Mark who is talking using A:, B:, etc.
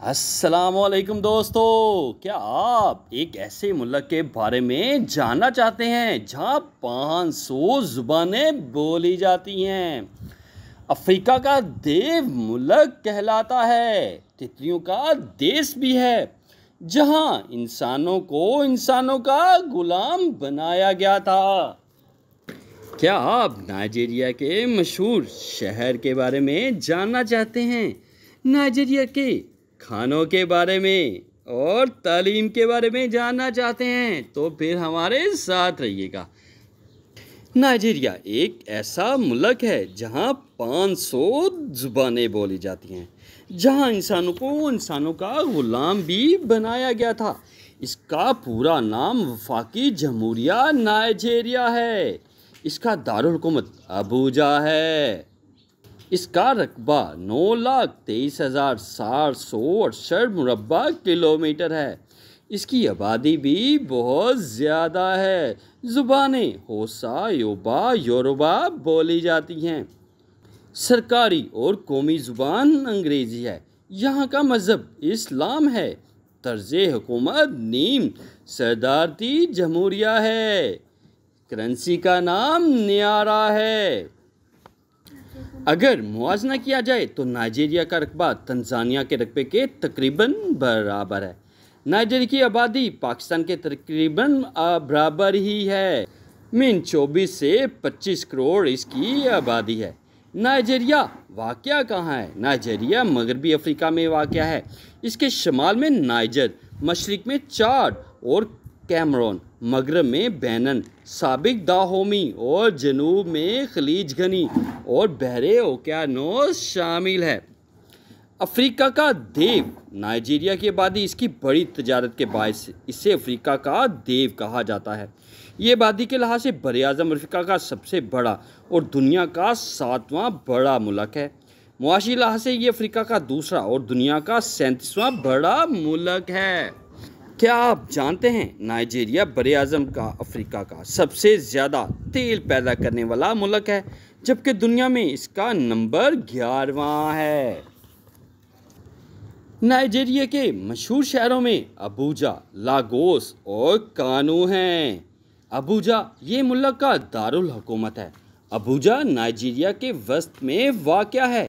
A: अस्सलामुअलैकुम दोस्तों, क्या आप एक ऐसे मुल्क के बारे में जानना चाहते हैं जहां 500 ज़ुबानें बोली जाती हैं। अफ्रीका का देव मुल्क कहलाता है, तितलियों का देश भी है, जहां इंसानों को इंसानों का गुलाम बनाया गया था। क्या आप नाइजीरिया के मशहूर शहर के बारे में जानना चाहते हैं? नाइजीरिया के खानों के बारे में और तालीम के बारे में जानना चाहते हैं तो फिर हमारे साथ रहिएगा। नाइजीरिया एक ऐसा मुल्क है जहां 500 ज़ुबानें बोली जाती हैं, जहां इंसानों को इंसानों का गुलाम भी बनाया गया था। इसका पूरा नाम वफाकी जमहूरिया नाइजीरिया है। इसका दारुल हुकूमत अबूजा है। इसका रकबा 9,23,768 मुरब्बा किलोमीटर है। इसकी आबादी भी बहुत ज़्यादा है। ज़ुबानें हौसा, योबा, योरुबा बोली जाती हैं। सरकारी और कौमी ज़ुबान अंग्रेज़ी है। यहाँ का मज़हब इस्लाम है। तर्ज़ हुकूमत नीम सदारती जमहूरिया है। करेंसी का नाम नियारा है। अगर मुआवजा किया जाए तो नाइजीरिया का रकबा तंजानिया के रकबे के तकरीबन बराबर है। नाइजीरिया की आबादी पाकिस्तान के तकरीबन बराबर ही है। 24 से 25 करोड़ इसकी आबादी है। नाइजीरिया वाक़या कहाँ है? नाइजीरिया मगरबी अफ्रीका में वाक़या है। इसके शुमाल में नाइजर, मशरिक में चाड और कैमरून, मगरब में बेनन, साबिक दाहोमी और जनूब में खलीज गनी और बहरे ओकियानोस शामिल है। अफ्रीका का देव नाइजीरिया की आबादी इसकी बड़ी तजारत के बायस इसे अफ्रीका का देव कहा जाता है। ये आबादी के लिहाज से बरआज़म अफ्रीका का सबसे बड़ा और दुनिया का 7वां बड़ा मुल्क है। मुआशी लिहाज से ये अफ्रीका का दूसरा और दुनिया का 37वां बड़ा मुल्क है। क्या आप जानते हैं नाइजीरिया बरआज़म का अफ्रीका का सबसे ज़्यादा तेल पैदा करने वाला मुल्क है, जबकि दुनिया में इसका नंबर 11वां है। नाइजीरिया के मशहूर शहरों में अबूजा, लागोस और कानू हैं। अबूजा ये मुल्क का दारुल हुकूमत है। अबूजा नाइजीरिया के वस्त में वाक़या है।